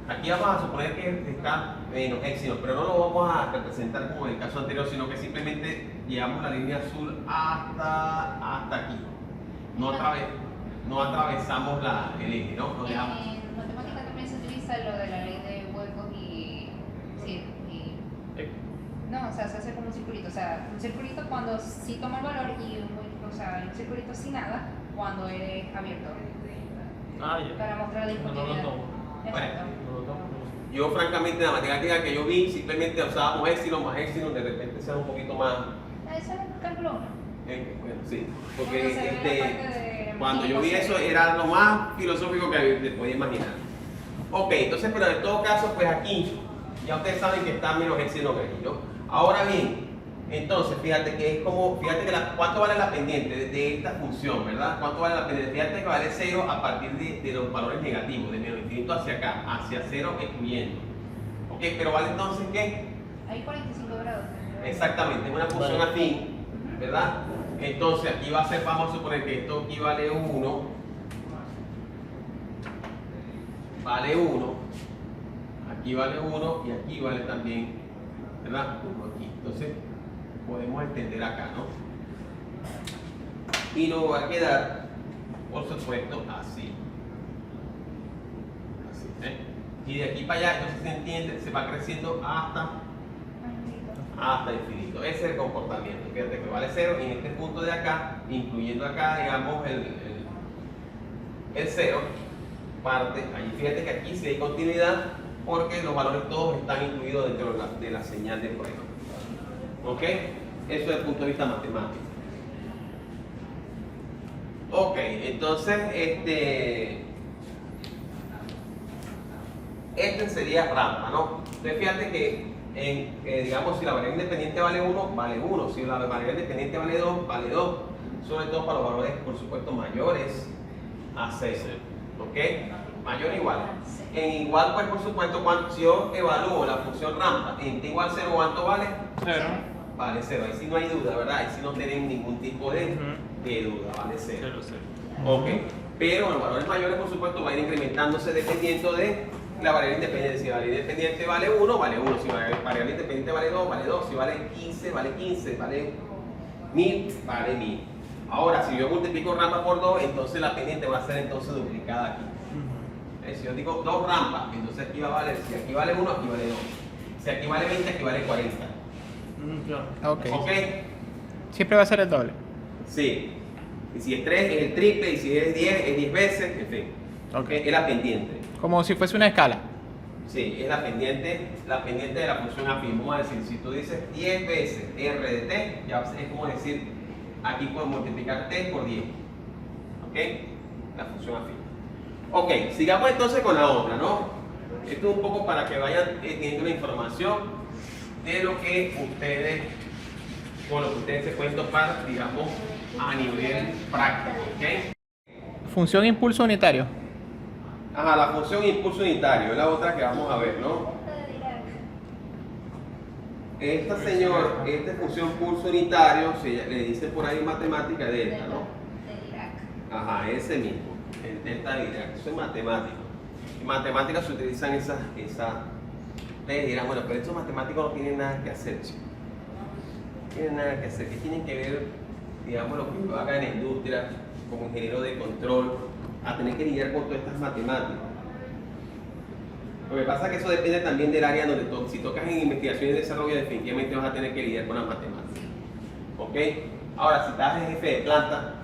Aquí vamos a suponer que está menos epsilon, pero no lo vamos a representar como en el caso anterior, sino que simplemente llevamos la línea azul hasta aquí. No atravesamos el eje, ¿no? No dejamos. En matemática también se utiliza lo de la ley de huecos y... Sí, no, o sea, se hace como un circulito. O sea, un circulito cuando sí toma el valor y un circulito sin nada cuando es abierto. Ya. Para mostrar la No lo discontinuidad. tomo. Exacto. No lo tomo. Yo francamente la matemática que yo vi simplemente usábamos epsilon más epsilon, de repente sea un poquito más... Eso es cálculo 1. Bueno, sí, porque Cuando se ve la parte de cuando yo vi mínimo, eso sí. era lo más filosófico que te podía imaginar. Ok, entonces, pero en todo caso, pues aquí ya ustedes saben que está menos epsilon ahí, ¿no? Ahora bien, entonces fíjate que es como, fíjate que ¿cuánto vale la pendiente de esta función, verdad? ¿Cuánto vale la pendiente? Fíjate que vale 0 a partir de los valores negativos, de menos infinito hacia acá, hacia 0 excluyendo. Ok, pero vale entonces ¿qué? Hay 45 grados. Exactamente, es una función Vale. afín, ¿verdad? Entonces aquí va a ser, vamos a suponer que esto aquí vale 1, aquí vale 1 y aquí vale también, ¿verdad? 1 aquí. Entonces podemos extender acá, ¿no? Y nos va a quedar, por supuesto, así. Así, ¿eh? Y de aquí para allá, entonces se entiende, se va creciendo hasta infinito. Ese es el comportamiento. Fíjate que vale 0 y en este punto de acá, incluyendo acá, digamos, el 0, parte ahí. Fíjate que aquí sí hay continuidad porque los valores todos están incluidos dentro de la señal de prueba. ¿Ok? Eso desde el punto de vista matemático. Ok, entonces, este sería rampa, ¿no? Entonces fíjate que, digamos, si la variable independiente vale 1, vale 1. Si la variable independiente vale 2, vale 2. Sobre todo para los valores, por supuesto, mayores a 6. ¿Ok? Mayor o igual. En igual, pues, por supuesto, si yo evalúo la función rampa en t igual 0, ¿cuánto vale? 0. Vale 0. Ahí sí no hay duda, ¿verdad? Ahí sí no tienen ningún tipo de duda. Vale 0. 0, 0. Ok, pero los valores mayores, por supuesto, van a ir incrementándose dependiendo de la variable independiente. Si la variable independiente vale 1, vale 1. Si la variable independiente vale 2, vale 2. Si vale 15, vale 15. Vale 1000, vale 1000. Ahora, si yo multiplico rampa por 2, entonces la pendiente va a ser entonces duplicada aquí. Si yo digo 2 rampas, entonces aquí va a valer, si aquí vale 1, aquí vale 2. Si aquí vale 20, aquí vale 40. Claro. Ok. ¿Ok? Siempre va a ser el doble. Sí. Y si es 3, es el triple. Y si es 10, es 10 veces. En fin. Ok. Es la pendiente. Como si fuese una escala. Sí, es la pendiente de la función afín. Vamos a decir, si tú dices 10 veces r de t, ya es como decir, aquí puedo multiplicar t por 10. ¿Ok? La función afín. Ok, sigamos entonces con la otra, ¿no? Esto es un poco para que vayan teniendo la información de lo que ustedes, con lo que ustedes se pueden topar, digamos, a nivel práctico. ¿Ok? Función impulso unitario. Ajá, la función impulso unitario es la otra que vamos a ver, ¿no? Esta función pulso unitario, le dice por ahí matemática delta, ¿no? Ajá, ese mismo, el delta de Dirac, eso es matemático. En matemáticas se utilizan ustedes dirán, bueno, pero estos matemáticos no tienen nada que hacer, chicos. No tienen nada que hacer, ¿qué tienen que ver, digamos, lo que yo haga en la industria como ingeniero de control, a tener que lidiar con todas estas matemáticas? Lo que pasa es que eso depende también del área donde si tocas en investigación y desarrollo, definitivamente vas a tener que lidiar con las matemáticas. ¿Ok? Ahora, si estás en jefe de planta,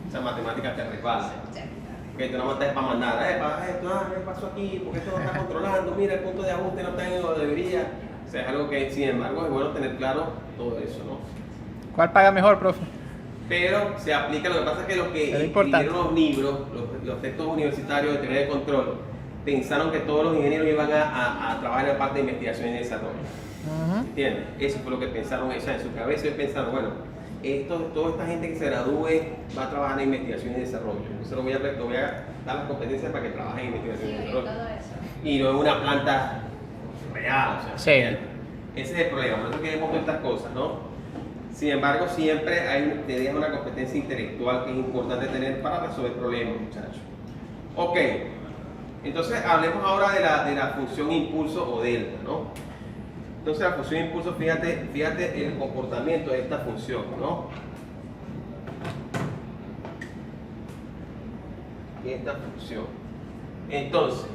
esas matemáticas te resbalan. Que tú no mandas para mandar, ¿qué pasó aquí? ¿Por qué esto no está controlando? Mira, el punto de ajuste no está en donde debería. O sea, es algo que, sin embargo, es bueno tener claro todo eso, ¿no? ¿Cuál paga mejor, profe? Pero se aplica, lo que pasa es que los que Es importante. escribieron los libros, los textos universitarios de teoría de control, pensaron que todos los ingenieros iban a trabajar en la parte de investigación y desarrollo. ¿Entiendes? Eso fue lo que pensaron ellos en su cabeza. Ellos pensaron, bueno, toda esta gente que se gradúe va a trabajar en investigación y desarrollo. Entonces lo voy a dar las competencias para que trabajen en investigación y desarrollo. Y no en una planta real. O sea, Sí. ese es el problema, por eso queremos todas estas cosas, ¿no? Sin embargo, siempre te deja una competencia intelectual que es importante tener para resolver problemas, muchachos. Ok, entonces hablemos ahora de la función impulso o delta, ¿no? Entonces la función impulso, fíjate el comportamiento de esta función, ¿no? Esta función. Entonces,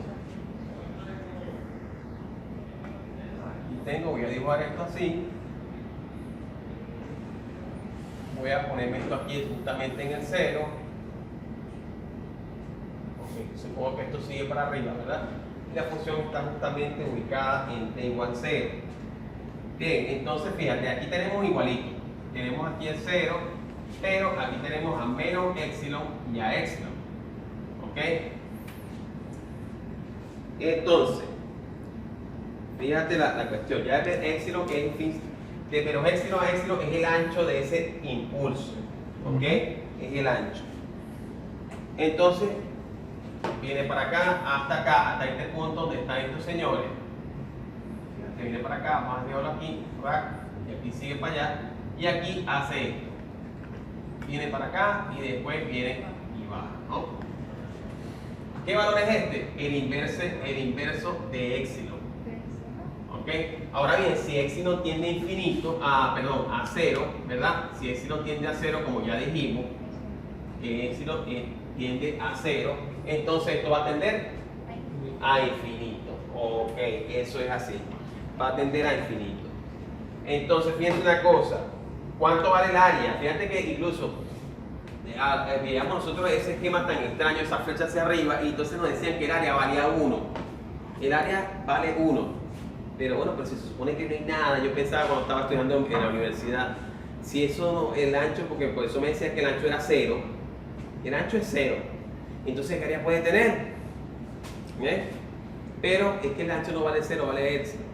voy a dibujar esto así. Voy a ponerme esto aquí justamente en el 0. Ok, supongo que esto sigue para arriba, ¿verdad? la función está justamente ubicada en t igual 0. Bien, entonces fíjate, aquí tenemos igualito. Tenemos aquí el 0, pero aquí tenemos a menos epsilon y a epsilon. ¿Ok? Entonces, fíjate la cuestión. Ya de epsilon es de menos epsilon a epsilon es el ancho de ese impulso. ¿Ok? Es el ancho. Entonces, viene para acá, hasta este punto donde están estos señores. Fíjate, viene para acá, más de aquí, y aquí sigue para allá. Y aquí hace esto. Viene para acá y después viene y baja, ¿no? ¿Qué valor es este? El inverso de epsilon. ¿Ok? Ahora bien, si epsilon tiende a infinito, a 0, ¿verdad? Si epsilon tiende a 0, como ya dijimos, que epsilon tiende a 0, entonces esto va a tender a infinito. Ok, eso es así. Va a tender a infinito. Entonces, fíjense una cosa. ¿Cuánto vale el área? Fíjate que incluso veíamos nosotros ese esquema tan extraño, esa flecha hacia arriba, y entonces nos decían que el área valía 1. El área vale 1. Pero bueno, pues se supone que no hay nada. Yo pensaba cuando estaba estudiando en la universidad, si eso, el ancho, porque por eso me decían que el ancho era 0. El ancho es 0. Entonces, ¿qué área puede tener? ¿Bien? Pero es que el ancho no vale 0, vale epsilon.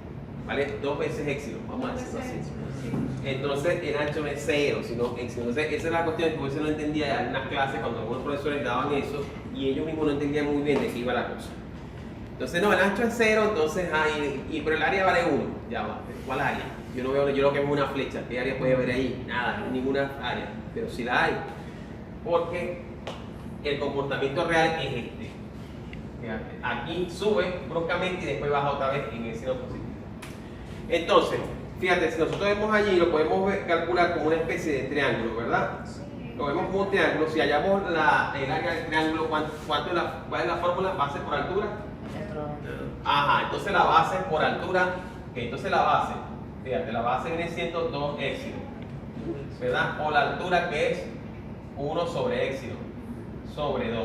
Vale 2 veces epsilon, vamos a decirlo así. Entonces el ancho no es 0, sino epsilon. Entonces esa es la cuestión que por eso no entendía en unas clases cuando algunos profesores daban eso y ellos mismos no entendían muy bien de qué iba la cosa. Entonces no, el ancho es 0, entonces pero el área vale 1. Ya va, ¿cuál área? Yo no veo, yo lo que veo es una flecha. ¿Qué área puede haber ahí? Nada, ninguna área, pero sí la hay. Porque el comportamiento real es este. Fíjate, aquí sube bruscamente y después baja otra vez en el seno positivo. Entonces, fíjate, si nosotros vemos allí, lo podemos calcular como una especie de triángulo, ¿verdad? Lo vemos como un triángulo. Si hallamos el área del triángulo, ¿cuál es la fórmula? ¿Base por altura? Ajá, entonces la base por altura, entonces la base, fíjate, la base viene siendo 2 epsilon, ¿verdad? O la altura que es 1 sobre epsilon, sobre 2.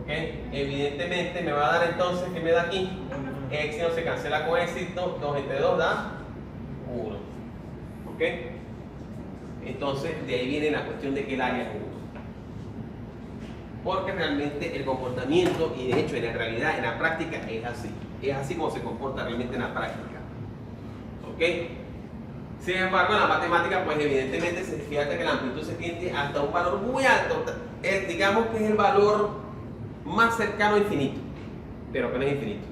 ¿Ok? Evidentemente me va a dar entonces, ¿qué me da aquí? Epsilon se cancela con epsilon, 2 entre 2 da 1. ¿Ok? Entonces de ahí viene la cuestión de que el área es 1. Porque realmente el comportamiento, y de hecho en la realidad, en la práctica, es así. Es así como se comporta realmente en la práctica. ¿Ok? Sin embargo, en la matemática, pues evidentemente se fíjate que la amplitud se tiende hasta un valor muy alto. Digamos que es el valor más cercano a infinito, pero que no es infinito.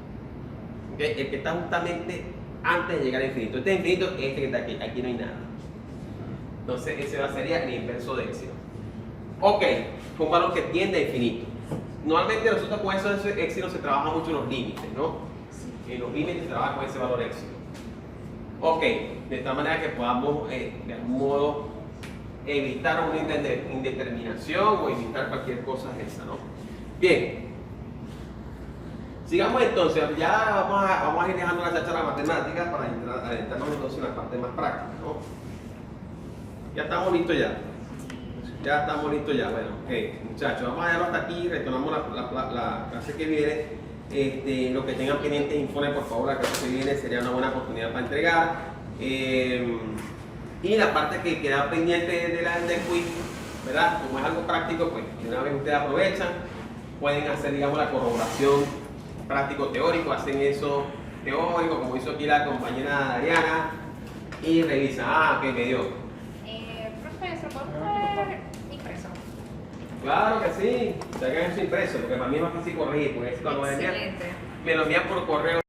¿Okay? El que está justamente antes de llegar al infinito. Este es infinito, este que está aquí. Aquí no hay nada. Entonces, ese sería el inverso de epsilon. Ok, un valor que tiende a infinito. Normalmente nosotros con eso de epsilon se trabaja mucho en los límites, ¿no? En los límites se trabaja con ese valor epsilon. Ok, de tal manera que podamos de algún modo evitar una indeterminación o evitar cualquier cosa de esa, ¿no? Bien. Sigamos entonces, ya vamos a ir dejando la cháchara matemática para adentrarnos entonces en la parte más práctica, ¿no? Ya estamos listos ya. Ya estamos listos ya. Bueno, ok, muchachos, vamos a dejarlo hasta aquí, retomamos la clase que viene. Lo que tengan pendiente informe, por favor, la clase que viene sería una buena oportunidad para entregar. Y la parte que queda pendiente del quiz, ¿verdad? Como es algo práctico, pues de una vez ustedes aprovechan, pueden hacer, digamos, la corroboración práctico-teórico, hacen eso teórico, como hizo aquí la compañera Ariana, y revisan, ok, me dio. Profe, ¿se puede ver impreso? Claro que sí, se hagan eso impreso, porque para mí es más fácil corregir, porque es cuando me lo envían por correo.